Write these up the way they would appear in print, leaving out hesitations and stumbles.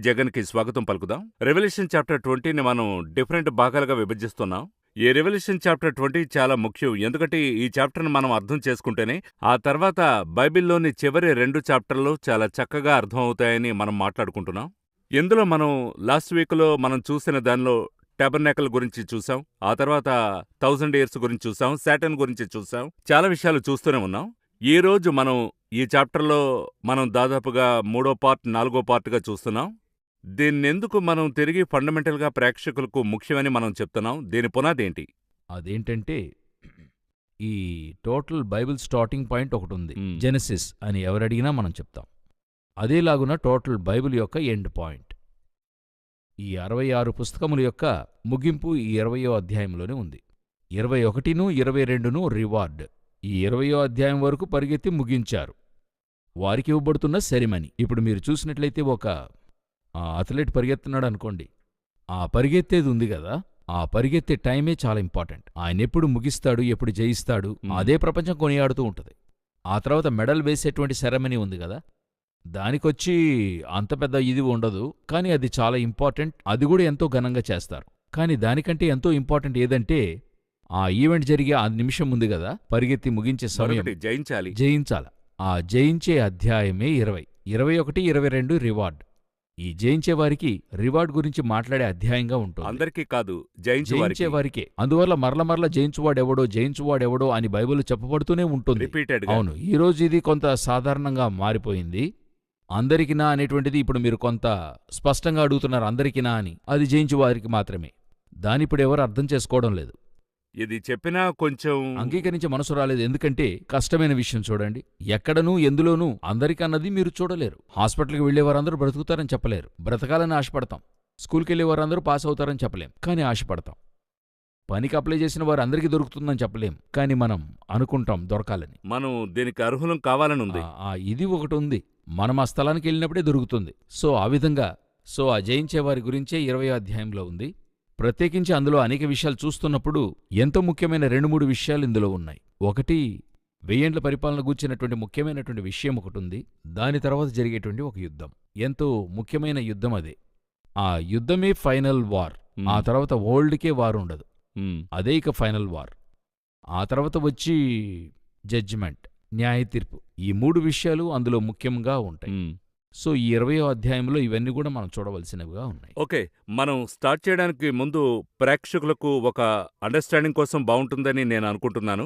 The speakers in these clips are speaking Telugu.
జగన్‌కి స్వాగతం పలుకుదాం. రెవల్యూషన్ చాప్టర్ 20ని మనం డిఫరెంట్ భాగాలుగా విభజిస్తున్నాం. ఈ రెవల్యూషన్ చాప్టర్ 20 చాలా ముఖ్యం. ఎందుకంటే ఈ చాప్టర్‌ని మనం అర్థం చేసుకుంటేనే ఆ తర్వాత బైబిల్‌లోని చివరి 2 చాప్టర్‌లు చాలా చక్కగా అర్థమవుతాయని మనం మాట్లాడుకుంటున్నాం. ఇందులో మనం లాస్ట్ వీక్‌లో మనం చూసిన దానిలో టాబర్నాకిల్ గురించి చూసాం. ఆ తర్వాత 1000 ఇయర్స్ గురించి చూసాం. సాటర్న్ గురించి చూసాం. చాలా విషయాలు చూస్తూనే ఉన్నాం. ఈరోజు మనం ఈ చాప్టర్‌లో మనం దాదాపుగా మూడో పార్ట్, నాలుగో పార్ట్‌గా చూస్తున్నాం. దీన్నెందుకు మనం తిరిగి ఫండమెంటల్‌గా ప్రేక్షకులకు ముఖ్యమని మనం చెప్తున్నాం? దీని పునాదేంటి? అదేంటంటే ఈ టోటల్ బైబిల్ స్టార్టింగ్ పాయింట్ ఒకటుంది. జెనెసిస్ అని ఎవరడిగినా మనం చెప్తాం. అదేలాగున టోటల్ బైబిల్ యొక్క ఎండ్ పాయింట్. ఈ 66 పుస్తకముల యొక్క ముగింపు ఈ 20వ అధ్యాయంలోనే ఉంది. 21ను 22ను రివార్డ్. ఈ 20వ అధ్యాయం వరకు పరిగెత్తి ముగించారు. వారికి ఇవ్వబడుతున్న సెరిమనీ. ఇప్పుడు మీరు చూసినట్లయితే ఒక అథ్లెట్ పరిగెత్తున్నాడు అనుకోండి. ఆ పరిగెత్తేది ఉంది గదా, ఆ పరిగెత్తే టైమే చాలా ఇంపార్టెంట్. ఆయనెప్పుడు ముగిస్తాడు, ఎప్పుడు జయిస్తాడు, అదే ప్రపంచం కొనియాడుతూ ఉంటది. ఆ తర్వాత మెడల్ వేసేటువంటి సెరమనీ ఉంది గదా, దానికొచ్చి అంత పెద్ద ఇది ఉండదు, కానీ అది చాలా ఇంపార్టెంట్. అది కూడా ఎంతో ఘనంగా చేస్తారు. కానీ దానికంటే ఎంతో ఇంపార్టెంట్ ఏదంటే, ఆ ఈవెంట్ జరిగే ఆ నిమిషం ఉంది గదా, పరిగెత్తి ముగించే సమయం జయించాల. ఆ జయించే అధ్యాయమే 20, 21, 22 రివార్డ్. ఈ జయించేవారికి రివార్డ్ గురించి మాట్లాడే అధ్యాయంగా ఉంటుంది. అందరికీ కాదు, జయించేవారికే. అందువల్ల మరల జయించువాడెవడో అని బైబిల్ చెప్పబడుతూనే ఉంటుంది. అవును, ఈరోజు ఇది కొంత సాధారణంగా మారిపోయింది. అందరికినా అనేటువంటిది ఇప్పుడు మీరు కొంత స్పష్టంగా అడుగుతున్నారు, అందరికినా అని. అది జయించువారికి మాత్రమే. దానిప్పుడు ఎవరు అర్థం చేసుకోవడం లేదు. ఇది చెప్పినా కొంచెం అంగీకరించే మనసు రాలేదు. ఎందుకంటే కష్టమైన విషయం చూడండి. ఎక్కడనూ ఎందులోనూ అందరికన్నది మీరు చూడలేరు. హాస్పిటల్కి వెళ్లేవారందరూ బ్రతుకుతారని చెప్పలేరు. బ్రతకాలని ఆశపడతాం. స్కూల్కెళ్లేవారందరూ పాస్ అవుతారని చెప్పలేం, కానీ ఆశపడతాం. పనికి అప్లై చేసిన వారు అందరికీ దొరుకుతుందని చెప్పలేం, కానీ మనం అనుకుంటాం దొరకాలని. మనం దీనికి అర్హులం కావాలని ఉంది. ఇది ఒకటి ఉంది. మనం ఆ స్థలానికి వెళ్ళినప్పుడే దొరుకుతుంది. సో ఆ విధంగా ఆ జయించేవారి గురించే 20వ అధ్యాయంలో ఉంది. ప్రత్యేకించి అందులో అనేక విషయాలు చూస్తున్నప్పుడు ఎంతో ముఖ్యమైన 2-3 విషయాలు ఇందులో ఉన్నాయి. ఒకటి, 1000 ఏండ్ల పరిపాలన గూర్చినటువంటి ముఖ్యమైనటువంటి విషయం ఒకటుంది. దాని తర్వాత జరిగేటువంటి ఒక యుద్ధం, ఎంతో ముఖ్యమైన యుద్ధం అదే. ఆ యుద్ధమే ఫైనల్ వార్. ఆ తర్వాత వరల్డ్కే వార్ ఉండదు, అదే ఇక ఫైనల్ వార్. ఆ తర్వాత వచ్చి జడ్జిమెంట్, న్యాయ తీర్పు. ఈ 3 విషయాలు అందులో ముఖ్యంగా ఉంటాయి. సో ఈ 20వ అధ్యాయంలో ఇవన్నీ కూడా మనం చూడవలసినవిగా ఉన్నాయి. ఓకే, మనం స్టార్ట్ చేయడానికి ముందు ప్రేక్షకులకు ఒక అండర్స్టాండింగ్ కోసం బాగుంటుందని నేను అనుకుంటున్నాను.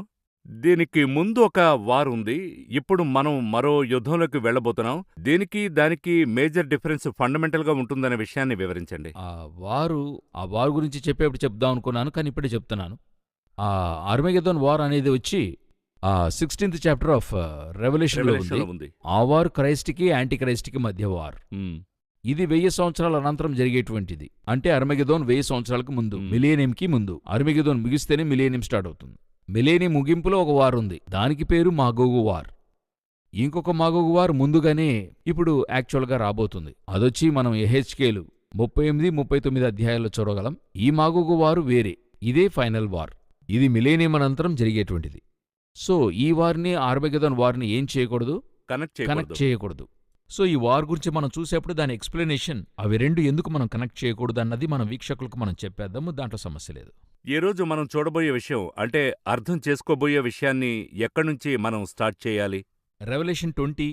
దీనికి ముందు ఒక వార్ ఉంది. ఇప్పుడు మనం మరో యుద్ధంలోకి వెళ్ళబోతున్నాం. దీనికి దానికి మేజర్ డిఫరెన్స్ ఫండమెంటల్గా ఉంటుందనే విషయాన్ని వివరించండి. ఆ వార్ గురించి చెప్పేప్పుడు చెప్దాం అనుకున్నాను, కానీ ఇప్పుడే చెప్తున్నాను. ఆర్మగెద్దోన్ వార్ అనేది వచ్చి 16th చాప్టర్ ఆఫ్ రెవల్యూషన్లో ఉంది. ఆ వార్ క్రైస్ట్కి యాంటీ క్రైస్ట్కి మధ్య వార్. ఇది 1000 సంవత్సరాల అనంతరం జరిగేటువంటిది. అంటే అర్మగెద్దోన్ 1000 సంవత్సరాలకు ముందు, మిలేనియంకి ముందు. అర్మగెద్దోన్ ముగిస్తేనే మిలేనియం స్టార్ట్ అవుతుంది. మిలేనియం ముగింపులో ఒక వార్ ఉంది, దానికి పేరు మాగోగు వార్. ఇంకొక మాగోగు వార్ ముందుగానే ఇప్పుడు యాక్చువల్గా రాబోతుంది. అదొచ్చి మనం ఎహెచ్కేలు 38, 39 అధ్యాయాల్లో చూడగలం. ఈ మాగోగు వారు వేరే, ఇదే ఫైనల్ వార్. ఇది మిలేనియం అనంతరం జరిగేటువంటిది. సో ఈ వార్ని, ఆర్మగెద్దోన్ వార్ని ఏం చేయకూడదు, కనెక్ట్ చేయకూడదు. సో ఈ వార్ గురించి మనం చూసేప్పుడు దాని ఎక్స్ప్లెనేషన్, అవి రెండు ఎందుకు మనం కనెక్ట్ చేయకూడదు అన్నది మన వీక్షకులకు మనం చెప్పేద్దాము, దాంట్లో సమస్య లేదు. ఈ రోజు మనం చూడబోయే విషయం, అంటే అర్థం చేసుకోబోయే విషయాన్ని ఎక్కడి నుంచి మనం స్టార్ట్ చేయాలి? రెవల్యూషన్ 20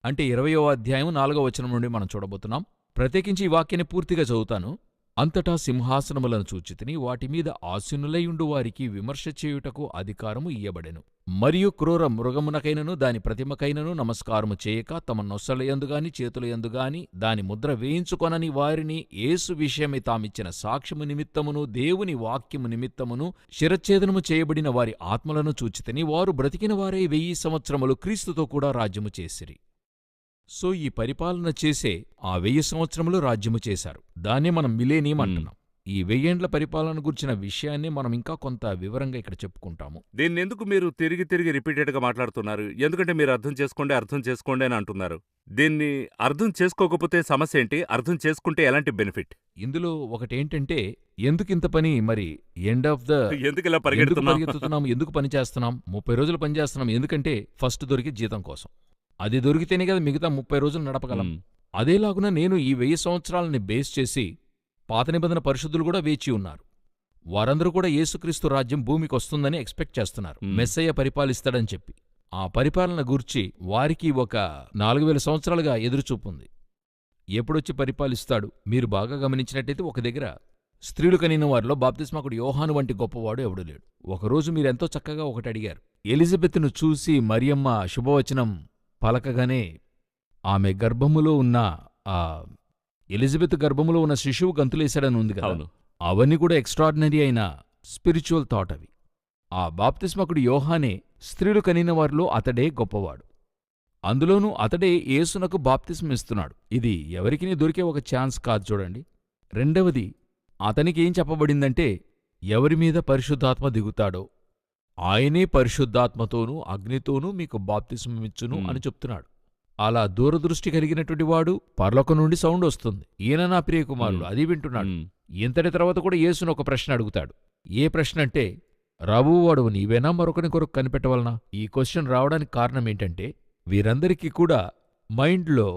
అంటే 20వ అధ్యాయం 4వ వచనం నుండి మనం చూడబోతున్నాం. ప్రత్యేకించి ఈ వాక్యాన్ని పూర్తిగా చదువుతాను. అంతటా సింహాసనములను చూచితిని, వాటిమీద ఆసీనులైయుండు వారికి విమర్శ చేయుటకు అధికారము ఇయ్యబడెను. మరియు క్రూర మృగమునకైనను దాని ప్రతిమకైనను నమస్కారము చేయక తమ నొసలయందుగాని చేతులయందుగాని దాని ముద్ర వేయించుకొనని వారిని యేసు విషయమై తామిచ్చిన సాక్ష్యము నిమిత్తమును దేవుని వాక్యము నిమిత్తమును శిరచ్ఛేదనము చేయబడిన వారి ఆత్మలను చూచితిని. వారు బ్రతికిన వారే 1000 సంవత్సరములు క్రీస్తుతో కూడా రాజ్యము చేసిరి. సో ఈ పరిపాలన చేసే ఆ 1000 సంవత్సరములు రాజ్యము చేశారు. దాన్నే మనం మిలేనియం అంటున్నాం. ఈ 1000 ఏండ్ల పరిపాలన గురించిన విషయాన్ని మనం ఇంకా కొంత వివరంగా ఇక్కడ చెప్పుకుంటాము. దీన్నెందుకు మీరు తిరిగి రిపీటెడ్గా మాట్లాడుతున్నారు? ఎందుకంటే మీరు అర్థం చేసుకోండి అని అంటున్నారు. దీన్ని అర్థం చేసుకోకపోతే సమస్య ఏంటి? అర్థం చేసుకుంటే ఎలాంటి బెనిఫిట్? ఇందులో ఒకటేంటంటే, ఎందుకింత పని, మరి ఎండ్ ఆఫ్ ద ఎందుకు పరిగెత్తుతున్నాం, ఎందుకు పని చేస్తున్నాం, 30 రోజులు పని చేస్తున్నాం, ఎందుకంటే ఫస్ట్ దొరికి జీతం కోసం. అది దొరికితేనే కదా మిగతా 30 రోజులు నడపగలం. ఉమ్, అదేలాగున నేను ఈ 1000 సంవత్సరాలని బేస్ చేసి పాత నిబంధన పరిశుద్ధులు కూడా వేచి ఉన్నారు. వారందరూ కూడా యేసుక్రీస్తు రాజ్యం భూమికొస్తుందని ఎక్స్పెక్ట్ చేస్తున్నారు, మెస్సయ్య పరిపాలిస్తాడని చెప్పి. ఆ పరిపాలన గూర్చి వారికి ఒక 4000 సంవత్సరాలుగా ఎదురుచూపుంది. ఎప్పుడొచ్చి పరిపాలిస్తాడు? మీరు బాగా గమనించినట్టయితే ఒక దగ్గర స్త్రీలు కనిన వారిలో బాప్తిస్మాకుడు యోహాను వంటి గొప్పవాడు ఎవడూ లేడు. ఒకరోజు మీరెంతో చక్కగా ఒకటి అడిగారు. ఎలిజబెత్ను చూసి మరియమ్మ శుభవచనం పలకగానే ఆమె గర్భములో ఉన్న ఆ ఎలిజబెత్ గర్భములో ఉన్న శిశువు గంతులేశాడని ఉంది కదా. అవును. అవన్నీ కూడా ఎక్స్ట్రాడినరీ అయిన స్పిరిచువల్ థాట్ అవి. ఆ బాప్తిస్మకుడు యోహానే స్త్రీలు కనిన వారిలో అతడే గొప్పవాడు. అందులోనూ అతడే యేసునకు బాప్తిస్మిస్తున్నాడు. ఇది ఎవరికినీ దొరికే ఒక ఛాన్స్ కాదు చూడండి. రెండవది, అతనికేం చెప్పబడిందంటే ఎవరి మీద పరిశుద్ధాత్మ దిగుతాడో ఆయనే పరిశుద్ధాత్మతోనూ అగ్నితోనూ మీకు బాప్తిస్మమిచ్చును అని చెప్తున్నాడు. అలా దూరదృష్టి కలిగినటువంటి వాడు పరలోకం నుండి సౌండ్ వస్తుంది, ఈయన నా ప్రియకుమారుడు, అది వింటున్నాడు. ఇంతటి తర్వాత కూడా యేసును ఒక ప్రశ్న అడుగుతాడు. ఏ ప్రశ్న అంటే, రాబోవాడు నీవేనా మరొకని కొరకు కనిపెట్టవలనా? ఈ క్వశ్చన్ రావడానికి కారణమేంటంటే వీరందరికీ కూడా మైండ్లో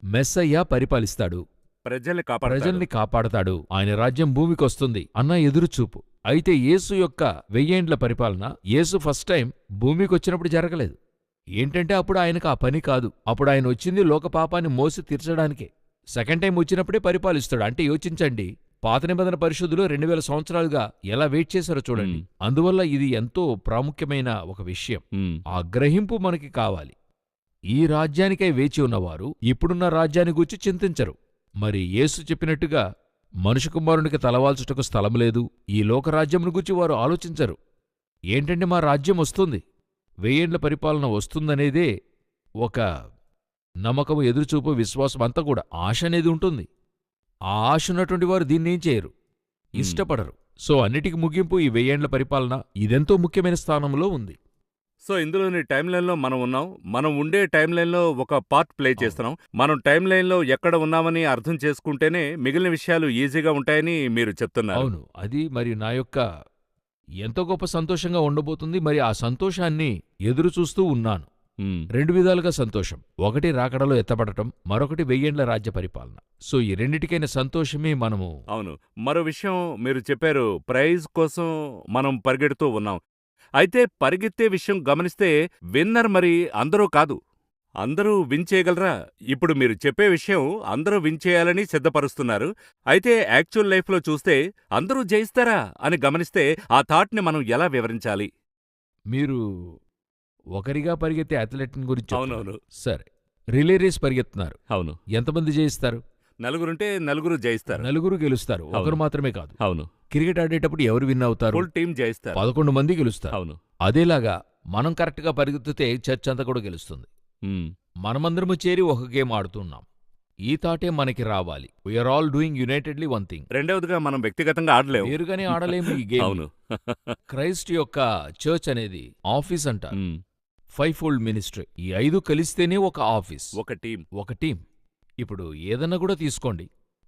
మెస్సయ్య పరిపాలిస్తాడు, ప్రజల్ని కాపాడతాడు, ఆయన రాజ్యం భూమికొస్తుంది అన్న ఎదురుచూపు. అయితే యేసు యొక్క 1000 ఏండ్ల పరిపాలన యేసు ఫస్ట్ టైం భూమికొచ్చినప్పుడు జరగలేదు. ఏంటంటే అప్పుడు ఆయనకు ఆ పని కాదు. అప్పుడు ఆయన వచ్చింది లోక పాపాన్ని మోసి తీర్చడానికే. సెకండ్ టైం వచ్చినప్పుడే పరిపాలిస్తాడు. అంటే యోచించండి, పాత నిబంధన పరిశుద్ధులు 2000 సంవత్సరాలుగా ఎలా వెయిట్ చేశారో చూడండి. అందువల్ల ఇది ఎంతో ప్రాముఖ్యమైన ఒక విషయం. ఆ గ్రహింపు మనకి కావాలి. ఈ రాజ్యానికై వేచి ఉన్నవారు ఇప్పుడున్న రాజ్యాన్ని గూర్చి చింతించరు. మరి యేసు చెప్పినట్టుగా మనుష్య కుమారునికి తలవాల్చుటకు స్థలము లేదు, ఈ లోకరాజ్యమును గూర్చి వారు ఆలోచించరు. ఏంటంటే మా రాజ్యం వస్తుంది, 1000 ఏండ్ల పరిపాలన వస్తుందనేదే ఒక నమ్మకము, ఎదురుచూపు, విశ్వాసం అంతా కూడా. ఆశ అనేది ఉంటుంది. ఆ ఆశ ఉన్నటువంటి వారు దీన్నేం చేయరు, ఇష్టపడరు. సో అన్నిటికీ ముగింపు ఈ 1000 ఏండ్ల పరిపాలన. ఇదెంతో ముఖ్యమైన స్థానంలో ఉంది. సో ఇందులోని టైం లైన్లో మనం ఉన్నాం. మనం ఉండే టైం లైన్లో ఒక పార్ట్ ప్లే చేస్తున్నాం. మనం టైం లైన్లో ఎక్కడ ఉన్నామని అర్థం చేసుకుంటేనే మిగిలిన విషయాలు ఈజీగా ఉంటాయని మీరు చెప్తున్నారు. అవును, అది మరి నా యొక్క ఎంతో గొప్ప సంతోషంగా ఉండబోతుంది. మరి ఆ సంతోషాన్ని ఎదురుచూస్తూ ఉన్నాను. 2 విధాలుగా సంతోషం. ఒకటి రాకడలో ఎత్తబడటం, మరొకటి 1000 ఏండ్ల రాజ్య పరిపాలన. సో ఈ రెండిటికైన సంతోషమే మనము. అవును. మరో విషయం మీరు చెప్పారు, ప్రైజ్ కోసం మనం పరిగెడుతూ ఉన్నాం. అయితే పరిగెత్తే విషయం గమనిస్తే విన్నర్ మరి అందరూ కాదు. అందరూ విన్ చేయగలరా? ఇప్పుడు మీరు చెప్పే విషయం అందరూ విన్ చేయాలని సిద్ధపరుస్తున్నారు. అయితే యాక్చువల్ లైఫ్లో చూస్తే అందరూ జయిస్తారా అని గమనిస్తే ఆ థాట్ని మనం ఎలా వివరించాలి? మీరు ఒకరిగా పరిగెత్తే అథ్లెట్ని గురించి అవునవును. చెప్తున్నారు. సరే, రిలే రేస్ పరిగెత్తున్నారు. అవును. ఎంతమంది జయిస్తారు? నలుగురుంటే నలుగురు జయిస్తారు. నలుగురు గెలుస్తారు, ఒకరు మాత్రమే కాదు. అవును. క్రికెట్ ఆడేటప్పుడు ఎవరు విన్ అవుతారు? Full team జయిస్తారు. 11 మంది గెలుస్తారు. అవును. అదేలాగా మనం కరెక్ట్గా పరిగెత్తితే చర్చ్ అంతా కూడా గెలుస్తుంది. మనమందరము చేరి ఒక గేమ్ ఆడుతున్నాం. ఈ తాటే మనకి రావాలి. We are all doing unitedly one thing. రెండవదిగా మనం వ్యక్తిగతంగా ఆడలేము, వేరుగానే ఆడలేము ఈ గేమ్. అవును. క్రైస్ట్ యొక్క చర్చ్ అనేది ఆఫీస్ అంటారు, 5 ఫోల్డ్ మినిస్ట్రీ. ఈ 5 కలిస్తేనే ఒక ఆఫీస్, ఒక టీం. ఇప్పుడు ఏదన్నా కూడా తీసుకోండి,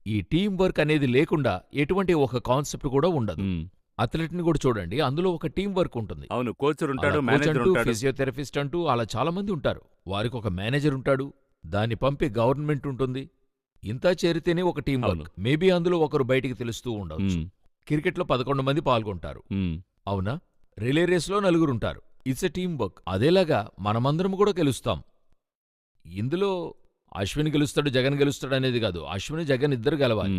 ఈ టీం వర్క్ అనేది లేకుండా ఎటువంటి ఒక కాన్సెప్ట్ కూడా ఉండదు. అథ్లెట్ని కూడా చూడండి, అందులో ఒక టీం వర్క్ ఉంటుంది. అవును. కోచ్ ఉంటాడు, అలా కోచ్ మేనేజర్ అంటూ, ఉంటాడు, ఫిజియోథెరపిస్ట్ అంటూ అలా చాలా మంది ఉంటారు. వారికి ఒక మేనేజర్ ఉంటాడు, దాన్ని పంపే గవర్నమెంట్ ఉంటుంది. ఇంతా చేరితేనే ఒక టీం వర్క్. అవును. మేబీ అందులో ఒకరు బయటికి తెలుస్తూ ఉండవచ్చు. క్రికెట్లో 11 మంది పాల్గొంటారు, అవునా? రిలే రేస్లో 9 ఉంటారు. It's a team work. అదేలాగా మనమందరం కూడా గెలుస్తాం. ఇందులో అశ్విన్ గెలుస్తాడు, జగన్ గెలుస్తాడు అనేది కాదు. అశ్విన్, జగన్ ఇద్దరు గెలవాలి.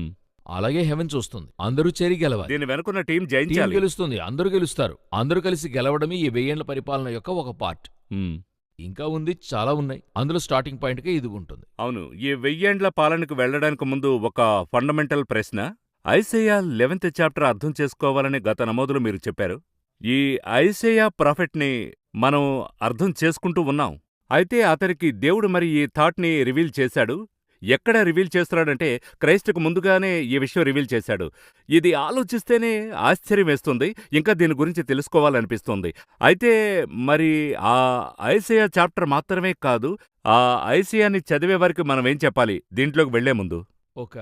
అలాగే హెవెన్ చూస్తుంది, అందరూ చేరి గెలవాలి. దీని వెనుకున్న టీం టీం జయించాలి. గెలుస్తుంది, అందరూ గెలుస్తారు. అందరూ కలిసి గెలవడమే ఈ 1000 ఏండ్ల పరిపాలన యొక్క ఒక పార్ట్. ఇంకా ఉంది, చాలా ఉన్నాయి. అందులో స్టార్టింగ్ పాయింట్గా ఇది ఉంటుంది. అవును. ఈ 1000 ఏండ్ల పాలనకు వెళ్లడానికి ముందు ఒక ఫండమెంటల్ ప్రశ్న. ఐసయ్యా 11th చాప్టర్ అర్థం చేసుకోవాలని గత నమోదులో మీరు చెప్పారు. ఈ ఐసయ్యా ప్రాఫెట్ని మనం అర్థం చేసుకుంటూ ఉన్నాం. అయితే అతనికి దేవుడు మరి ఈ థాట్ని రివీల్ చేశాడు. ఎక్కడ రివీల్ చేస్తున్నాడంటే క్రైస్తుకు ముందుగానే ఈ విషయం రివీల్ చేశాడు. ఇది ఆలోచిస్తేనే ఆశ్చర్యం వేస్తుంది, ఇంకా దీని గురించి తెలుసుకోవాలనిపిస్తుంది. అయితే మరి ఆ ఐసయ్యా చాప్టర్ మాత్రమే కాదు, ఆ ఐసయ్యాని చదివే వారికి మనం ఏం చెప్పాలి దీంట్లోకి వెళ్లే ముందు? ఒక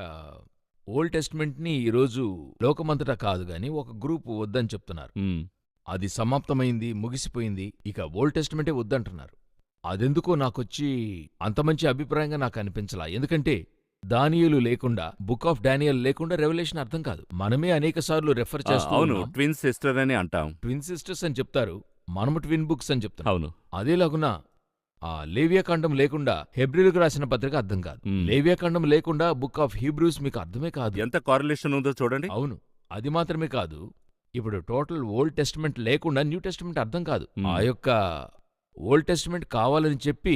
ఓల్డ్ టెస్ట్మెంట్ని ఈరోజు లోకమంతటా కాదు గాని ఒక గ్రూప్ వద్దని చెప్తున్నారు. అది సమాప్తమైంది, ముగిసిపోయింది, ఇక ఓల్డ్ టెస్ట్మెంటే వద్దంటున్నారు. అదెందుకో నాకొచ్చి అంత మంచి అభిప్రాయంగా నాకు అనిపించలా. ఎందుకంటే దానియేలు లేకుండా, బుక్ ఆఫ్ డానియల్ లేకుండా రెవల్యూషన్ అర్థం కాదు. మనమే అనేకసార్లు రెఫర్ చేస్తూ అవును, ఉన్నాం. ట్విన్ సిస్టర్ అని అంటాం. ట్విన్ సిస్టర్స్ అని చెప్తారు, మనము ట్విన్ బుక్స్ అని చెప్తాం. అవును. అదేలాగునా ఆ లేవియాకాండం లేకుండా హెబ్రీలకు రాసిన పత్రిక అర్థం కాదు. లేవియాకాండం లేకుండా బుక్ ఆఫ్ హీబ్రూస్ మీకు అర్థమే కాదు. ఎంత కారిలేషన్ ఉందో చూడండి. అవును, అది మాత్రమే కాదు, ఇప్పుడు టోటల్ ఓల్డ్ టెస్టిమెంట్ లేకుండా న్యూ టెస్టిమెంట్ అర్థం కాదు. ఆ యొక్క ఓల్డ్ టెస్టిమెంట్ కావాలని చెప్పి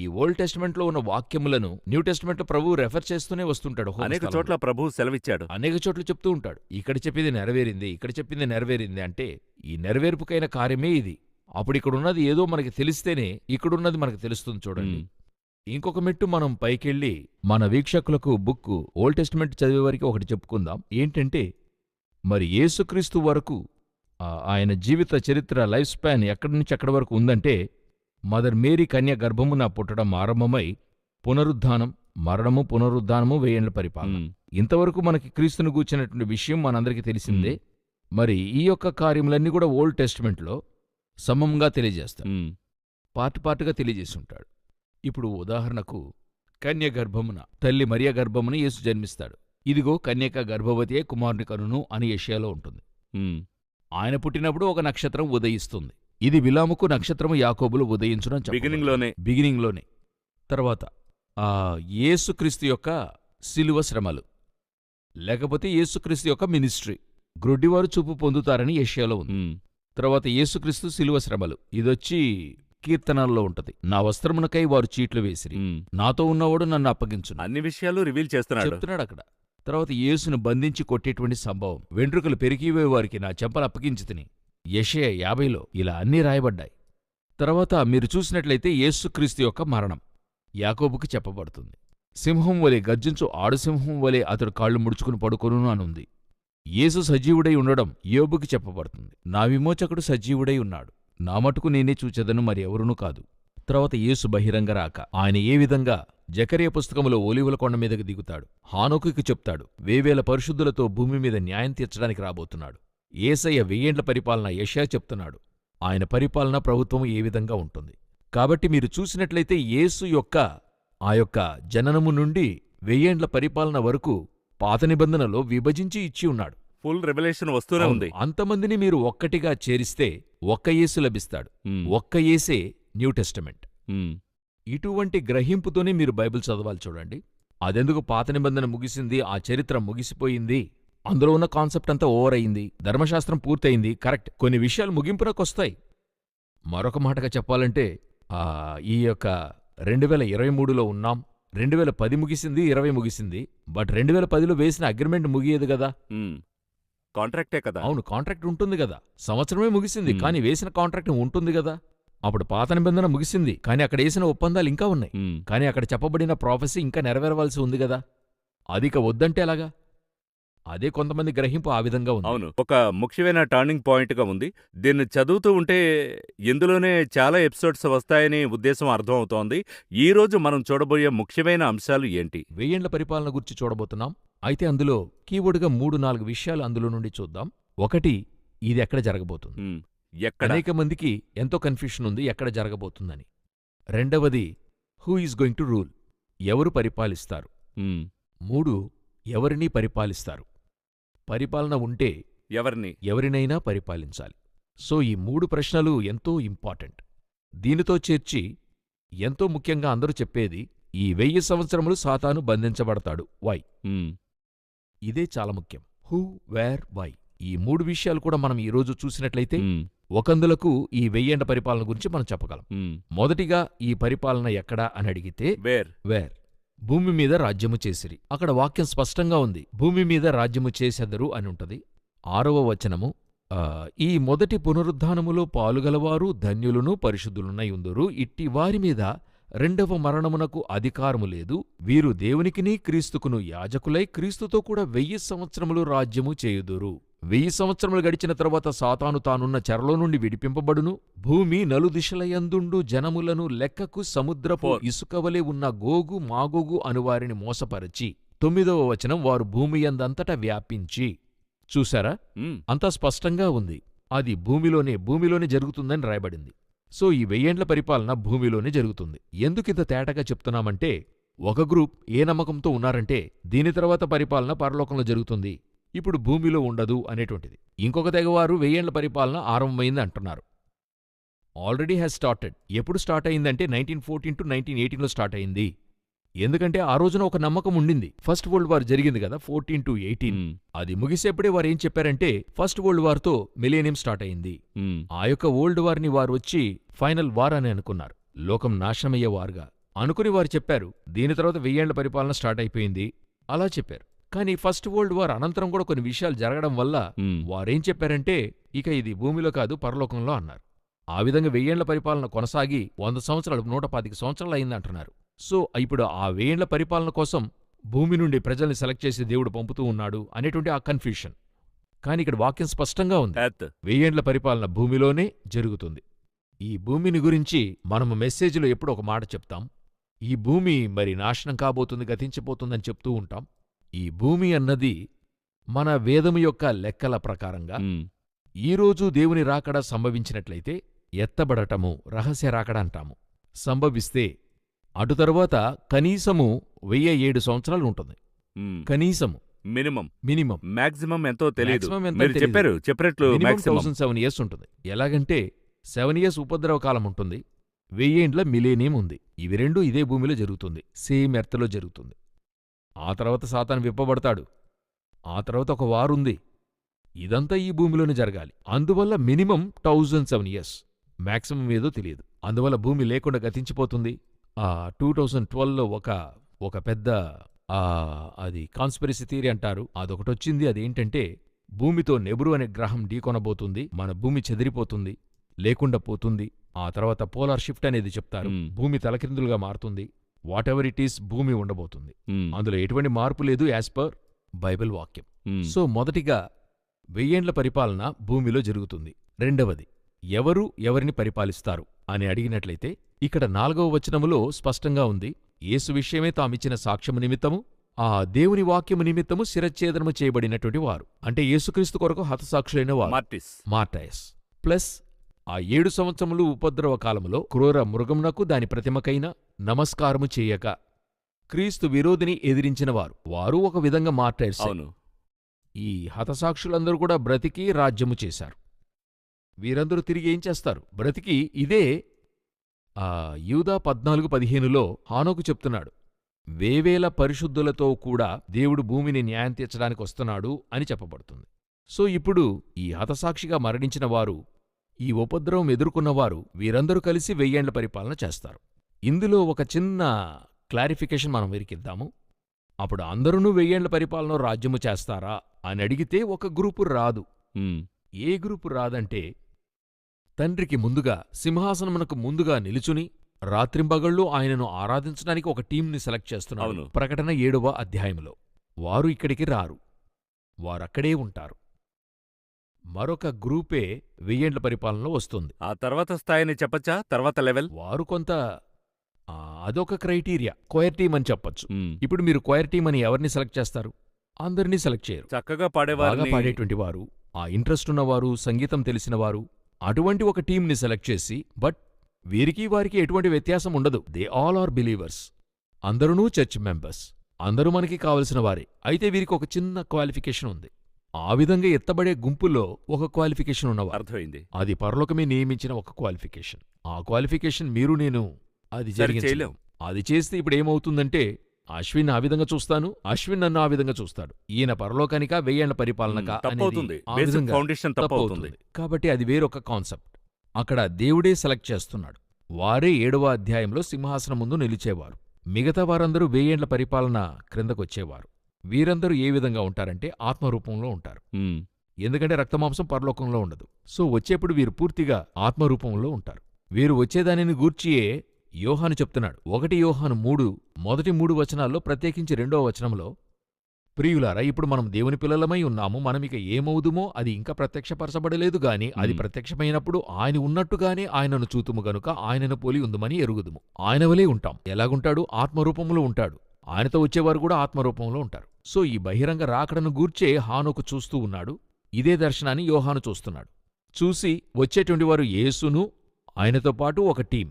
ఈ ఓల్డ్ టెస్టిమెంట్ లో ఉన్న వాక్యములను న్యూ టెస్టిమెంట్ లో ప్రభువు రెఫర్ చేస్తూనే వస్తుంటాడు. అనేక చోట్ల ప్రభువు సెలవిచ్చాడు. అనేక చోట్ల చెప్తూ ఉంటాడు, ఇక్కడ చెప్పింది నెరవేరింది, ఇక్కడ చెప్పింది నెరవేరింది అంటే ఈ నెరవేర్పుకైన కార్యమే ఇది. అప్పుడు ఇక్కడున్నది ఏదో మనకి తెలిస్తేనే ఇక్కడున్నది మనకు తెలుస్తుంది చూడండి. ఇంకొక మెట్టు మనం పైకెళ్ళి మన వీక్షకులకు బుక్ ఓల్డ్ టెస్టిమెంట్ చదివే వారికి ఒకటి చెప్పుకుందాం. ఏంటంటే మరి యేసుక్రీస్తు వరకు ఆయన జీవిత చరిత్ర లైఫ్ స్పాన్ ఎక్కడి నుంచి ఎక్కడి వరకు ఉందంటే మదర్ మేరీ కన్య గర్భమున పుట్టడం ఆరంభమై పునరుద్ధానం, మరణము, పునరుద్ధానము, 1000 ఏళ్ల పరిపాలన. ఇంతవరకు మనకి క్రీస్తును గూర్చినటువంటి విషయం మనందరికీ తెలిసిందే. మరి ఈ యొక్క కార్యములన్నీ కూడా ఓల్డ్ టెస్టిమెంట్లో సమంగా తెలియజేస్తాడు, పార్టుగా తెలియజేసి ఉంటాడు. ఇప్పుడు ఉదాహరణకు కన్య గర్భమున, తల్లి మరియ గర్భమున యేసు జన్మిస్తాడు. ఇదిగో కన్యక గర్భవతియే కుమారుని కనును అని యెషయాలో ఉంటుంది. ఆయన పుట్టినప్పుడు ఒక నక్షత్రం ఉదయిస్తుంది. ఇది బిలాముకు నక్షత్రము యాకోబులు ఉదయించును బిగినింగ్లోనే. తర్వాత యేసుక్రీస్తు యొక్క శిలువ శ్రమలు, లేకపోతే యేసుక్రీస్తు యొక్క మినిస్ట్రీ, గ్రుడ్డివారు చూపు పొందుతారని యెషయాలో ఉంది. తర్వాత యేసుక్రీస్తు శిలువ శ్రమలు, ఇదొచ్చి కీర్తనల్లో ఉంటది. నా వస్త్రమునకై వారు చీట్లు వేసిరి, నాతో ఉన్నవాడు నన్ను అప్పగించును. అన్ని విషయాలు రివీల్ చెప్తున్నాడు అక్కడ. తర్వాత యేసును బంధించి కొట్టేటువంటి సంభవం, వెంట్రుకలు పెరిగివే వారికి నా చెంపలు అప్పగించితిని, యెషయా 50లో ఇలా అన్నీ రాయబడ్డాయి. తర్వాత మీరు చూసినట్లయితే యేసుక్రీస్తు యొక్క మరణం యాకోబుకి చెప్పబడుతుంది. సింహం వలె గర్జించు ఆడుసింహం వలె అతడు కాళ్ళు ముడుచుకుని పడుకొనును అనుంది. యేసు సజీవుడై ఉండడం యోబుకి చెప్పబడుతుంది. నా విమోచకుడు సజీవుడై ఉన్నాడు, నా మటుకు నేనే చూచెదను, మరి ఎవరునూ కాదు. తర్వాత యేసు బహిరంగ రాక, ఆయన ఏ విధంగా జకర్య పుస్తకములో ఒలీవల కొండ మీదకి దిగుతాడు, హానోకుకి చెప్తాడు 1000 పరిశుద్ధులతో భూమి మీద న్యాయం తీర్చడానికి రాబోతున్నాడు. యేసయ్య 1000 ఏళ్ల పరిపాలన యెషయా చెప్తున్నాడు. ఆయన పరిపాలన ప్రభుత్వం ఏ విధంగా ఉంటుంది. కాబట్టి మీరు చూసినట్లయితే యేసు యొక్క ఆ యొక్క జననము నుండి 1000 ఏళ్ల పరిపాలన వరకు పాత నిబంధనలో విభజించి ఇచ్చి ఉన్నాడు. ఫుల్ రెవల్యూషన్ వస్తూనే ఉంది. అంతమందిని మీరు ఒక్కటిగా చేరిస్తే ఒక్క యేసు లభిస్తాడు. ఒక్క యేసే న్యూ టెస్టమెంట్. ఇటువంటి గ్రహింపుతోనే మీరు బైబిల్ చదవాలి చూడండి. అదెందుకు పాత నిబంధన ముగిసింది, ఆ చరిత్ర ముగిసిపోయింది, అందులో ఉన్న కాన్సెప్ట్ అంతా ఓవర్ అయింది, ధర్మశాస్త్రం పూర్తయింది, కరెక్ట్, కొన్ని విషయాలు ముగింపునకొస్తాయి. మరొక మాటగా చెప్పాలంటే ఈ యొక్క 2023లో ఉన్నాం, 2010 ముగిసింది, 20 ముగిసింది, బట్ 2010లో వేసిన అగ్రిమెంట్ ముగియదు కదా, కాంట్రాక్టే కదా. అవును, కాంట్రాక్ట్ ఉంటుంది కదా. సంవత్సరమే ముగిసింది కానీ వేసిన కాంట్రాక్ట్ ఉంటుంది కదా. అప్పుడు పాత నిబంధన ముగిసింది కానీ అక్కడ వేసిన ఒప్పందాలు ఇంకా ఉన్నాయి, కానీ అక్కడ చెప్పబడిన ప్రాఫెసీ ఇంకా నెరవేరవలసి ఉంది కదా. అదిక వద్దంటే ఎలాగా? అదే కొంతమంది గ్రహింపు ఆ విధంగా ఉంది. అవును, ఒక ముఖ్యమైన టర్నింగ్ పాయింట్గా ఉంది. దీన్ని చదువుతూ ఉంటే ఇందులోనే చాలా ఎపిసోడ్స్ వస్తాయని ఉద్దేశం అర్థమవుతోంది. ఈ రోజు మనం చూడబోయే ముఖ్యమైన అంశాలు ఏంటి? 1000 ఏళ్ల పరిపాలన గురించి చూడబోతున్నాం. అయితే అందులో కీవర్డ్గా 3-4 విషయాలు అందులో నుండి చూద్దాం. ఒకటి, ఇది ఎక్కడ జరగబోతుంది. అనేక మందికి ఎంతో కన్ఫ్యూషన్ ఉంది ఎక్కడ జరగబోతుందని. రెండవది, who is going to rule, ఎవరు పరిపాలిస్తారు. 3, ఎవరిని పరిపాలిస్తారు. పరిపాలన ఉంటే ఎవరినైనా పరిపాలించాలి. సో ఈ 3 ప్రశ్నలు ఎంతో ఇంపార్టెంట్. దీనితో చేర్చి ఎంతో ముఖ్యంగా అందరూ చెప్పేది ఈ 1000 సంవత్సరములు సాతాను బంధించబడతాడు. వై? ఇదే చాలా ముఖ్యం. హూ, వేర్, వై, ఈ 3 విషయాలు కూడా మనం ఈరోజు చూసినట్లయితే ఒకందులకు ఈ 1000 ఏళ్ల పరిపాలన గురించి మనం చెప్పగలం. మొదటిగా ఈ పరిపాలన ఎక్కడా అని అడిగితే వేర్, భూమి మీద రాజ్యము చేసిరి. అక్కడ వాక్యం స్పష్టంగా ఉంది, భూమి మీద రాజ్యము చేసెదరు అని ఉంటది. 6వ వచనము, ఈ మొదటి పునరుద్ధానములో పాలుగలవారు ధన్యులును పరిశుద్ధులునై ఉందురు, ఇట్టి వారి మీద రెండవ మరణమునకు అధికారము లేదు, వీరు దేవునికిని క్రీస్తుకును యాజకులై క్రీస్తుతో కూడా 1000 సంవత్సరములు రాజ్యము చేయుదురు. 1000 సంవత్సరములు గడిచిన తరువాత సాతాను తానున్న చెరలో నుండి విడిపింపబడును. భూమి నలుదిశలయందుండు జనములను లెక్కకు సముద్రపు ఇసుకవలే ఉన్న గోగు మాగోగు అనువారిని మోసపరచి. 9వ వచనం, వారు భూమి యందంతటా వ్యాపించి. చూశారా, అంతా స్పష్టంగా ఉంది. అది భూమిలోనే జరుగుతుందని రాయబడింది. సో ఈ 1000 ఏండ్ల పరిపాలన భూమిలోనే జరుగుతుంది. ఎందుకింత తేటగా చెప్తున్నామంటే, ఒక గ్రూప్ ఏ నమ్మకంతో ఉన్నారంటే దీని తర్వాత పరిపాలన పరలోకంలో జరుగుతుంది, ఇప్పుడు భూమిలో ఉండదు అనేటువంటిది. ఇంకొక తెగవారు 1000 ఏండ్ల పరిపాలన ఆరంభమైంది అంటున్నారు. Already has started. ఎప్పుడు స్టార్ట్ అయిందంటే 1914 to 1918లో స్టార్ట్ అయింది. ఎందుకంటే ఆ రోజున ఒక నమ్మకం ఉండింది. ఫస్ట్ వరల్డ్ వార్ జరిగింది కదా, 14 to 18. అది ముగిసేప్పుడే వారు ఏం చెప్పారంటే ఫస్ట్ వరల్డ్ వార్తో మిలేనియం స్టార్ట్ అయింది. ఆ యొక్క వరల్డ్ వార్ని వారు వచ్చి ఫైనల్ వార్ అని అనుకున్నారు, లోకం నాశనమయ్యే వారుగా అనుకుని వారు చెప్పారు. దీని తర్వాత 1000 ఏండ్ల పరిపాలన స్టార్ట్ అయిపోయింది అలా చెప్పారు. కానీ ఫస్ట్ వరల్డ్ వార్ అనంతరం కూడా కొన్ని విషయాలు జరగడం వల్ల వారేం చెప్పారంటే ఇక ఇది భూమిలో కాదు పరలోకంలో అన్నారు. ఆ విధంగా 1000 ఏండ్ల పరిపాలన కొనసాగి 100 సంవత్సరాలు 125 సంవత్సరాలు అయిందంటున్నారు. సో ఇప్పుడు ఆ 1000 ఏండ్ల పరిపాలన కోసం భూమి నుండి ప్రజల్ని సెలెక్ట్ చేసి దేవుడు పంపుతూ ఉన్నాడు అనేటువంటి ఆ కన్ఫ్యూషన్. కాని ఇక్కడ వాక్యం స్పష్టంగా ఉంది, 1000 ఏండ్ల పరిపాలన భూమిలోనే జరుగుతుంది. ఈ భూమిని గురించి మనము మెసేజ్లో ఎప్పుడు ఒక మాట చెప్తాం, ఈ భూమి మరి నాశనం కాబోతుంది, గతించిపోతుందని చెప్తూ ఉంటాం. ఈ భూమి అన్నది మన వేదము యొక్క లెక్కల ప్రకారంగా ఈరోజు దేవుని రాకడ సంభవించినట్లయితే ఎత్తబడటము రహస్య రాకడ అంటాము. సంభవిస్తే అటు తరువాత కనీసము 1007 సంవత్సరాలు ఉంటుంది. కనీసము మినిమం మాక్సిమం ఎంతో తెలియదు. Maximum ఎంతో మీరు తెలీదు. చెప్పినట్లు మినిమం maximum. 1007 years ఉంటుంది. ఎలాగంటే 7 years ఉపద్రవ కాలం ఉంటుంది, 1000 ఏండ్ల మిలేనియం ఉంది. ఇవి రెండు ఇదే భూమిలో జరుగుతుంది, సేమ్ ఎర్త్లో జరుగుతుంది. ఆ తర్వాత సాతాను విప్పబడతాడు, ఆ తర్వాత ఒక వారుంది. ఇదంతా ఈ భూమిలోనే జరగాలి. అందువల్ల మినిమం 1007 years, మాక్సిమం ఏదో తెలియదు. అందువల్ల భూమి లేకుండా గతించిపోతుంది. 2012లో ఒక పెద్ద అది కాన్స్పిరసీ థియరీ అంటారు, అదొకటొచ్చింది. అదేంటంటే భూమితో నెబ్రు అనే గ్రహం ఢీకొనబోతుంది, మన భూమి చెదిరిపోతుంది, లేకుండా పోతుంది. ఆ తర్వాత పోలార్ షిఫ్ట్ అనేది చెప్తారు, భూమి తలకిందులుగా మారుతుంది. వాట్ ఎవర్ ఇట్ ఈస్, భూమి ఉండబోతుంది. అందులో ఎటువంటి మార్పు లేదు యాజ్ పర్ బైబిల్ వాక్యం. సో మొదటిగా 1000 ఏండ్ల పరిపాలన భూమిలో జరుగుతుంది. రెండవది, ఎవరు ఎవరిని పరిపాలిస్తారు అని అడిగినట్లయితే ఇక్కడ 4వ వచనములో స్పష్టంగా ఉంది, యేసు విషయమే తామిచ్చిన సాక్ష్యము నిమిత్తము ఆ దేవుని వాక్యము నిమిత్తము శిరచ్ఛేదనము చేయబడినటువంటి వారు, అంటే యేసుక్రీస్తు కొరకు హతసాక్షులైన వారు, మార్టైర్స్. ప్లస్ ఆ 7 సంవత్సరములు ఉపద్రవ కాలములో క్రూర మృగమునకు దాని ప్రతిమకైన నమస్కారము చేయక క్రీస్తు విరోధిని ఎదిరించినవారు, వారు ఒక విధంగా మార్టైర్స్. ఈ హతసాక్షులందరూ కూడా బ్రతికి రాజ్యము చేశారు. వీరందరూ తిరిగి ఏం చేస్తారు? బ్రతికి ఇదే యూదా 14:15లో హానోకు చెప్తున్నాడు, వేవేల పరిశుద్ధులతో కూడా దేవుడు భూమిని న్యాయం తీర్చడానికి వస్తున్నాడు అని చెప్పబడుతుంది. సో ఇప్పుడు ఈ హతసాక్షిగా మరణించిన వారు, ఈ ఉపద్రవం ఎదుర్కొన్నవారు, వీరందరూ కలిసి 1000 ఏండ్ల పరిపాలన చేస్తారు. ఇందులో ఒక చిన్న క్లారిఫికేషన్ మనం వెరికిద్దాము. అప్పుడు అందరూ 1000 ఏండ్ల పరిపాలన రాజ్యము చేస్తారా అని అడిగితే ఒక గ్రూపు రాదు. ఏ గ్రూపు రాదంటే, తండ్రికి ముందుగా సింహాసనమునకు ముందుగా నిలుచుని రాత్రింబగళ్ళు ఆయనను ఆరాధించడానికి ఒక టీంని సెలెక్ట్ చేస్తున్నారు. ప్రకటన 7వ అధ్యాయంలో వారు ఇక్కడికి రారు, వారక్కడే ఉంటారు. మరొక గ్రూపే 1000 ఏండ్ల పరిపాలనలో వస్తుంది. ఆ తర్వాత స్థాయిని చెప్పచ్చా? తర్వాత లెవెల్ వారు కొంత అదొక క్రైటీరియా, క్వైర్ టీం అని చెప్పొచ్చు. ఇప్పుడు మీరు క్వైర్ టీం అని ఎవరిని సెలెక్ట్ చేస్తారు? అందరినీ సెలెక్ట్ చేయరు. చక్కగా బాగా పాడేటువంటి వారు, ఆ ఇంట్రెస్ట్ ఉన్నవారు, సంగీతం తెలిసినవారు, అటువంటి ఒక టీంని సెలెక్ట్ చేసి, బట్ వీరికి వారికి ఎటువంటి వ్యత్యాసం ఉండదు. దే ఆల్ ఆర్ బిలీవర్స్, అందరూ చర్చ్ మెంబర్స్, అందరూ మనకి కావలసిన వారే. అయితే వీరికి ఒక చిన్న క్వాలిఫికేషన్ ఉంది. ఆ విధంగా ఎత్తబడే గుంపులో ఒక క్వాలిఫికేషన్ ఉన్నవారు. అర్థమైంది. అది పరలోకమే నియమించిన ఒక క్వాలిఫికేషన్. ఆ క్వాలిఫికేషన్ మీరు నేను అది జరిగించలేం. అది చేస్తే ఇప్పుడు ఏమవుతుందంటే, అశ్విన్ ఆ విధంగా చూస్తాను, అశ్విన్ నన్ను ఆ విధంగా చూస్తాడు. ఈయన పరలోకానిక 1000 ఏండ్ల పరిపాలనకా తప్పవుతుంది. కాబట్టి అది వేరొక కాన్సెప్ట్. అక్కడ దేవుడే సెలెక్ట్ చేస్తున్నాడు. వారే 7వ అధ్యాయంలో సింహాసనం ముందు నిలిచేవారు. మిగతా వారందరూ 1000 ఏండ్ల పరిపాలన క్రిందకొచ్చేవారు. వీరందరూ ఏ విధంగా ఉంటారంటే ఆత్మరూపంలో ఉంటారు. ఎందుకంటే రక్తమాంసం పరలోకంలో ఉండదు. సో వచ్చేప్పుడు వీరు పూర్తిగా ఆత్మరూపంలో ఉంటారు. వీరు వచ్చేదానిని గూర్చియే యోహాను చెప్తున్నాడు. 1 యోహాను 3 మొదటి 3 వచనాల్లో, ప్రత్యేకించి 2వ వచనంలో, ప్రియులారా, ఇప్పుడు మనం దేవుని పిల్లలమై ఉన్నాము, మనమిక ఏమవుదుమో అది ఇంకా ప్రత్యక్షపరచబడలేదు గాని అది ప్రత్యక్షమైనప్పుడు ఆయన ఉన్నట్టుగానే ఆయనను చూతుము గనుక ఆయనను పోలి ఉందుమని ఎరుగుదుము. ఆయన వలే ఉంటాం. ఎలాగుంటాడు? ఆత్మరూపంలో ఉంటాడు. ఆయనతో వచ్చేవారు కూడా ఆత్మరూపంలో ఉంటారు. సో ఈ బహిరంగ రాకడను గూర్చే హానోకు చూస్తూ ఉన్నాడు. ఇదే దర్శనాన్ని యోహాను చూస్తున్నాడు. చూసి వచ్చేటువంటి వారు యేసును ఆయనతో పాటు ఒక టీం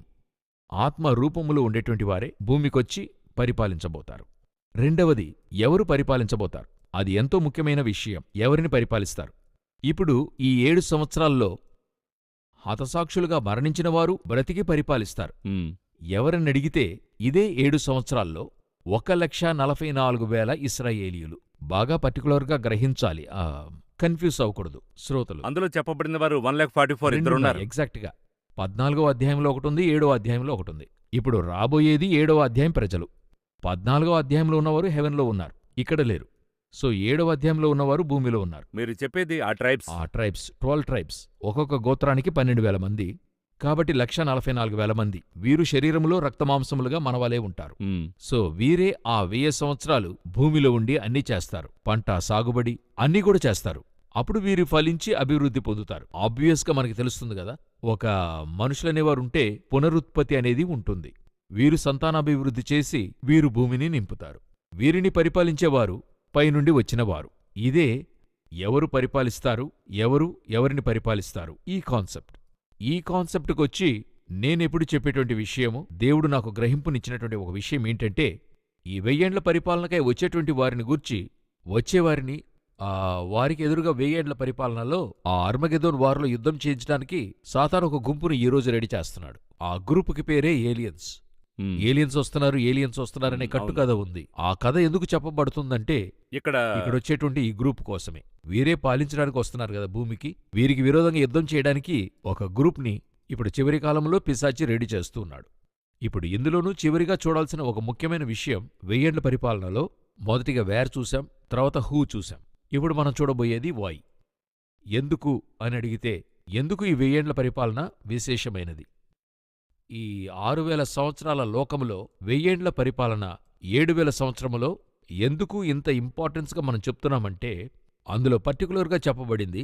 ఆత్మ రూపములో ఉండేటువంటి వారే భూమికొచ్చి పరిపాలించబోతారు. రెండవది, ఎవరు పరిపాలించబోతారు? అది ఎంతో ముఖ్యమైన విషయం. ఎవరిని పరిపాలిస్తారు? ఇప్పుడు ఈ 7 సంవత్సరాల్లో హతసాక్షులుగా మరణించినవారు బ్రతికి పరిపాలిస్తారు. ఎవరన్నడిగితే ఇదే 7 సంవత్సరాల్లో 1,44,000 ఇశ్రాయేలీయులు. బాగా పర్టికులర్గా గ్రహించాలి, కన్ఫ్యూజ్ అవ్వకూడదు శ్రోతలు. అందులో చెప్పబడిన వారు 1,44,000 ఇద్దరున్నారు. ఎగ్జాక్ట్గా 14వ అధ్యాయంలో ఒకటుంది, 7వ అధ్యాయంలో ఒకటుంది. ఇప్పుడు రాబోయేది 7వ అధ్యాయం ప్రజలు. 14వ అధ్యాయంలో ఉన్నవారు హెవెన్లో ఉన్నారు, ఇక్కడ లేరు. సో 7వ అధ్యాయంలో ఉన్నవారు భూమిలో ఉన్నారు. మీరు చెప్పేది ఆ ట్రైబ్స్. 12 ట్రైబ్స్, ఒక్కొక్క గోత్రానికి 12,000 మంది. కాబట్టి 1,44,000 మంది. వీరు శరీరములో రక్తమాంసములుగా మనవలే ఉంటారు. సో వీరే ఆ 1000 సంవత్సరాలు భూమిలో ఉండి అన్నీ చేస్తారు. పంట, సాగుబడి అన్నీ కూడా చేస్తారు. అప్పుడు వీరు ఫలించి అభివృద్ధి పొందుతారు. ఆబ్వియస్గా మనకి తెలుస్తుంది కదా, ఒక మనుషులనేవారుంటే పునరుత్పత్తి అనేది ఉంటుంది. వీరు సంతానాభివృద్ధి చేసి వీరు భూమిని నింపుతారు. వీరిని పరిపాలించేవారు పైనుండి వచ్చినవారు. ఇదే ఎవరు పరిపాలిస్తారు, ఎవరిని పరిపాలిస్తారు, ఈ కాన్సెప్ట్. ఈ కాన్సెప్ట్కొచ్చి నేనెప్పుడు చెప్పేటువంటి విషయము, దేవుడు నాకు గ్రహింపునిచ్చినటువంటి ఒక విషయం ఏంటంటే, ఈ 1000 ఏండ్ల పరిపాలనకై వచ్చేటువంటి వారిని గూర్చి, వచ్చేవారిని వారికి ఎదురుగా 1000 ఏండ్ల పరిపాలనలో ఆ అర్మగెదోన్ వారిలో యుద్ధం చేయించడానికి సాతాను ఒక గుంపును ఈ రోజు రెడీ చేస్తున్నాడు. ఆ గ్రూపుకి పేరే ఏలియన్స్. ఏలియన్స్ వస్తున్నారనే కట్టుకథ ఉంది. ఆ కథ ఎందుకు చెప్పబడుతుందంటే, ఇక్కడొచ్చేటువంటి ఈ గ్రూప్ కోసమే. వీరే పాలించడానికి వస్తున్నారు కదా భూమికి. వీరికి విరోధంగా యుద్ధం చేయడానికి ఒక గ్రూప్ని ఇప్పుడు చివరి కాలంలో పిశాచి రెడీ చేస్తూ ఉన్నాడు. ఇప్పుడు ఇందులోనూ చివరిగా చూడాల్సిన ఒక ముఖ్యమైన విషయం, 1000 ఏండ్ల పరిపాలనలో మొదటిగా వేర్ చూశాం, తర్వాత హూ చూశాం. ఇప్పుడు మనం చూడబోయేది వై. ఎందుకు అని అడిగితే, ఎందుకు ఈ 1000 ఏండ్ల పరిపాలన విశేషమైనది? ఈ 6,000 సంవత్సరాల లోకములో 1000 ఏండ్ల పరిపాలన 7,000 సంవత్సరములో ఎందుకు ఇంత ఇంపార్టెన్స్గా మనం చెప్తున్నామంటే, అందులో పర్టికులర్గా చెప్పబడింది,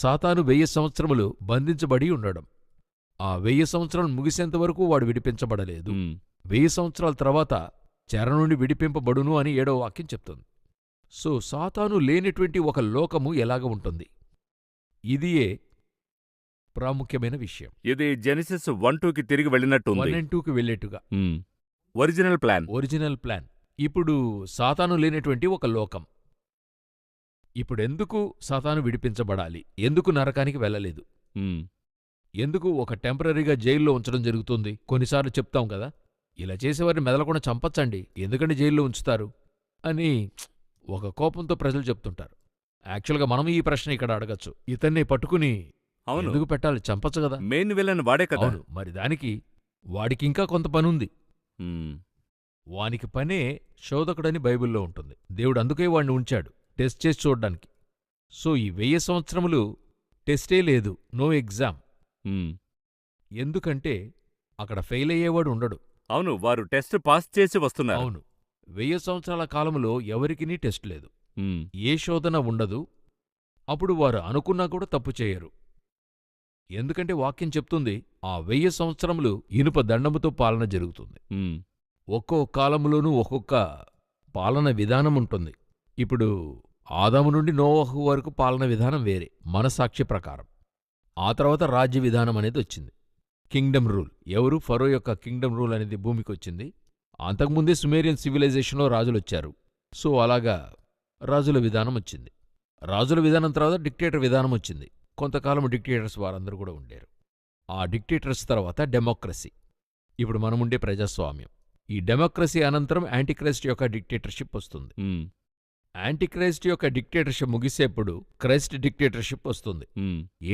సాతాను 1000 సంవత్సరములు బంధించబడి ఉండడం. ఆ 1000 సంవత్సరాలు ముగిసేంతవరకు వాడు విడిపించబడలేదు. 1000 సంవత్సరాల తర్వాత చెర నుండి విడిపింపబడును అని 7వ వాక్యం చెప్తుంది. సో సాతాను లేనటువంటి ఒక లోకము ఎలాగ ఉంటుంది? ఇదియే ప్రాముఖ్యమైన విషయం. ఇది జెనసిస్ 1-2కి తిరిగి వెళ్ళినట్టు 1 and 2కి వెళ్ళేట్టుగా ఒరిజినల్ ప్లాన్. ఇప్పుడు సాతాను లేనటువంటి ఒక లోకం. ఇప్పుడెందుకు సాతాను విడిపించబడాలి? ఎందుకు నరకానికి వెళ్ళలేదు? ఎందుకు ఒక టెంపరరీగా జైల్లో ఉంచడం జరుగుతుంది? కొన్నిసార్లు చెప్తాం కదా, ఇలా చేసేవారిని మెదలకుండా చంపచ్చండి, ఎందుకంటే జైల్లో ఉంచుతారు అని ఒక కోపంతో ప్రజలు చెప్తుంటారు. యాక్చువల్గా మనం ఈ ప్రశ్న ఇక్కడ అడగచ్చు, ఇతన్ని పట్టుకుని ఎందుకు పెట్టాలి? చంపచ్చు కదా, మెయిన్ విలన్ వాడే కదా. మరి దానికి వాడికింకా కొంత పనుంది. వానికి పనే శోధకుడని బైబిల్లో ఉంటుంది. దేవుడు అందుకే వాడిని ఉంచాడు, టెస్ట్ చేసి చూడ్డానికి. సో ఈ 1000 సంవత్సరములు టెస్టే లేదు, నో ఎగ్జామ్. ఎందుకంటే అక్కడ ఫెయిల్ అయ్యేవాడు ఉండడు. అవును, వారు టెస్ట్ పాస్ చేసి వస్తున్నారు. అవును, 1000 సంవత్సరాల కాలంలో ఎవరికినీ టెస్ట్ లేదు, ఏ శోధన ఉండదు. అప్పుడు వారు అనుకున్నా కూడా తప్పు చేయరు. ఎందుకంటే వాక్యం చెప్తుంది, ఆ 1000 సంవత్సరములు ఇనుప దండముతో పాలన జరుగుతుంది. ఒక్కో కాలములోనూ ఒక్కొక్క పాలన విధానముంటుంది. ఇప్పుడు ఆదాము నుండి నోవహు వరకు పాలన విధానం వేరే, మనసాక్షి ప్రకారం. ఆ తర్వాత రాజ్య విధానం అనేది వచ్చింది, కింగ్డమ్ రూల్. ఎవరు? ఫరో యొక్క కింగ్డమ్ రూల్ అనేది భూమికొచ్చింది. అంతకుముందే సుమేరియన్ సివిలైజేషన్లో రాజులొచ్చారు. సో అలాగా రాజుల విధానం వచ్చింది. రాజుల విధానం తర్వాత డిక్టేటర్ విధానం వచ్చింది. కొంతకాలం డిక్టేటర్స్ వారందరూ కూడా ఉండేరు. ఆ డిక్టేటర్స్ తర్వాత డెమోక్రసీ. ఇప్పుడు మనముండే ప్రజాస్వామ్యం. ఈ డెమోక్రసీ అనంతరం యాంటీక్రైస్ట్ యొక్క డిక్టేటర్షిప్ వస్తుంది. యాంటీక్రైస్ట్ యొక్క డిక్టేటర్షిప్ ముగిసేప్పుడు క్రైస్ట్ డిక్టేటర్షిప్ వస్తుంది.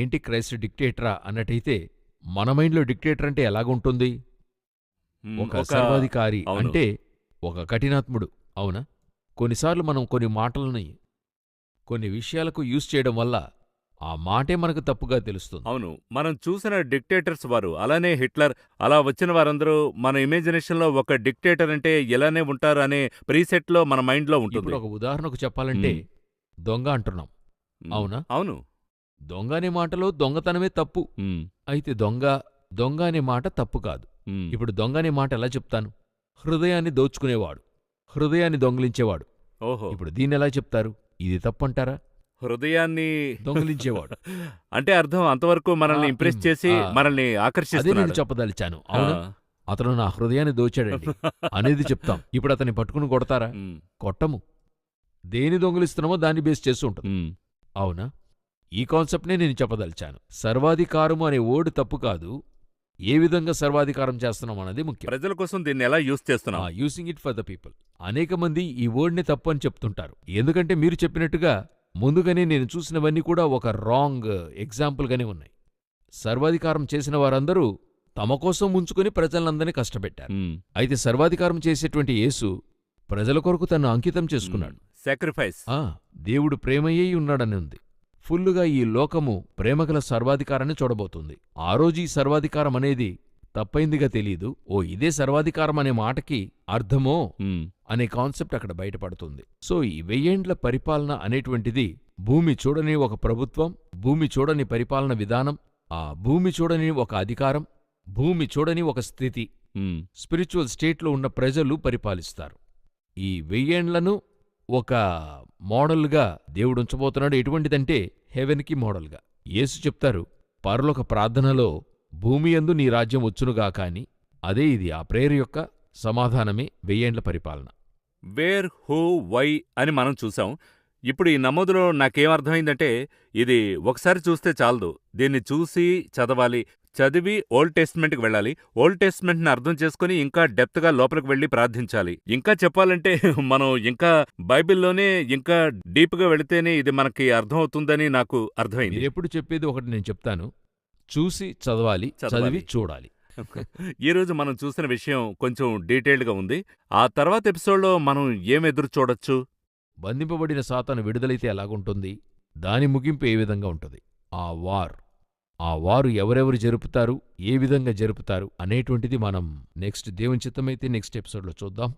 ఏంటి క్రైస్ట్ డిక్టేటరా అన్నట్టయితే, మన మైండ్లో డిక్టేటర్ అంటే ఎలాగుంటుంది? ఒక సర్వాధికారి అంటే ఒక కఠినాత్ముడు, అవునా? కొన్నిసార్లు మనం కొన్ని మాటలని కొన్ని విషయాలకు యూజ్ చేయడం వల్ల ఆ మాటే మనకు తప్పుగా తెలుస్తుంది. అవును, మనం చూసిన డిక్టేటర్స్ వారు, అలానే హిట్లర్, అలా వచ్చిన వారందరూ మన ఇమేజినేషన్లో ఒక డిక్టేటర్ అంటే ఎలానే ఉంటారు అనే ప్రీసెట్లో మన మైండ్లో ఉంటుంది. ఇప్పుడు ఒక ఉదాహరణకు చెప్పాలంటే, దొంగ అంటున్నాం, అవునా? అవును, దొంగ అనే మాటలో దొంగతనమే తప్పు. అయితే దొంగ అనే మాట తప్పు కాదు. ఇప్పుడు దొంగ అనే మాట ఎలా చెప్తాను? హృదయాన్ని దోచుకునేవాడు, హృదయాన్ని దొంగిలించేవాడు. ఓహో, ఇప్పుడు దీన్ని ఎలా చెప్తారు? ఇది తప్పంటారా? హృదయాన్ని దొంగిలించేవాడు. అంటే అర్థం అంతవరకు మనల్ని ఇంప్రెస్ చేసి మనల్ని అదే నేను ఆకర్షిస్తున్నాడు. చెప్పదలిచాను. ఆ. అవునా? అతను నా హృదయాన్ని దోచాడండి అనేది చెప్తాం. ఇప్పుడు అతన్ని పట్టుకుని కొడతారా? ఉమ్, కొట్టము. దేని దొంగిలిస్తున్నామో దాన్ని బేస్ చేస్తూ ఉంటుంది. ఉమ్, అవునా? ఈ కాన్సెప్ట్నే నేను చెప్పదలిచాను. సర్వాధికారము అనే వర్డ్ తప్పు కాదు. ఏ విధంగా సర్వాధికారం చేస్తున్నాం అన్నది ముఖ్యం. ప్రజల కోసం దీన్ని ఎలా యూజ్ చేస్తున్నాం? Using it for the people. అనేక మంది ఈ వర్డ్ని తప్పు అని చెప్తుంటారు. ఎందుకంటే మీరు చెప్పినట్టుగా ముందుగానే నేను చూసినవన్నీ కూడా ఒక రాంగ్ ఎగ్జాంపుల్గానే ఉన్నాయి. సర్వాధికారం చేసిన వారందరూ తమ కోసం ఉంచుకుని ప్రజలందరినీ కష్టపెట్టారు. ఉమ్, అయితే సర్వాధికారం చేసేటువంటి యేసు ప్రజల కొరకు తను అంకితం చేసుకున్నాడు. సాక్రిఫైస్. దేవుడు ప్రేమయ్యే ఉన్నాడని ఉంది. ఫుల్లుగా ఈ లోకము ప్రేమగల సర్వాధికారాన్ని చూడబోతుంది. ఆ రోజు ఈ సర్వాధికారం అనేది తప్పైందిగా తెలీదు. ఇదే సర్వాధికారం అనే మాటకి అర్థమో ఉమ్, అనే కాన్సెప్ట్ అక్కడ బయటపడుతుంది. సో ఈ 1000 ఏండ్ల పరిపాలన అనేటువంటిది భూమి చూడని ఒక ప్రభుత్వం, భూమి చూడని పరిపాలన విధానం, ఆ భూమి చూడని ఒక అధికారం, భూమి చూడని ఒక స్థితి, ఉమ్, స్పిరిచువల్ స్టేట్లో ఉన్న ప్రజలు పరిపాలిస్తారు. ఈ 1000 ఏండ్లను ఒక మోడల్గా దేవుడు ఉంచబోతున్నాడు. ఎటువంటిదంటే హెవెన్కి మోడల్గా. యేసు చెప్తారు, పరలోక ప్రార్థనలో భూమి యందు నీ రాజ్యం వచ్చునుగాక అని. అదే ఇది. ఆ ప్రేయర్ యొక్క సమాధానమే 1000 ఏండ్ల పరిపాలన. వేర్, హూ, వై అని మనం చూసాం. ఇప్పుడు ఈ నమోదులో నాకేమర్థమైందంటే ఇది ఒకసారి చూస్తే చాలదు. దీన్ని చూసి చదవాలి. చదివి ఓల్డ్ టెస్ట్మెంట్కి వెళ్ళాలి. ఓల్డ్ టెస్ట్మెంట్ని అర్థం చేసుకుని ఇంకా డెప్త్గా లోపలికి వెళ్ళి ప్రార్థించాలి. ఇంకా చెప్పాలంటే మనం ఇంకా బైబిల్లోనే ఇంకా డీప్గా వెళితేనే ఇది మనకి అర్థమవుతుందని నాకు అర్థమైంది. మీరెప్పుడు చెప్పేది ఒకటి నేను చెప్తాను. చూసి చదవాలి, చదవాలి. చదివి చూడాలి. ఈరోజు మనం చూసిన విషయం కొంచెం డీటెయిల్డ్గా ఉంది. ఆ తర్వాత ఎపిసోడ్లో మనం ఏం ఎదురు చూడొచ్చు? బంధింపబడిన సాతాను విడుదలైతే ఎలాగుంటుంది, దాని ముగింపు ఏ విధంగా ఉంటుంది, ఆ వారు ఎవరెవరు జరుపుతారు, ఏ విధంగా జరుపుతారు అనేటువంటిది మనం దేవుని చిత్తమైతే నెక్స్ట్ ఎపిసోడ్లో చూద్దాం.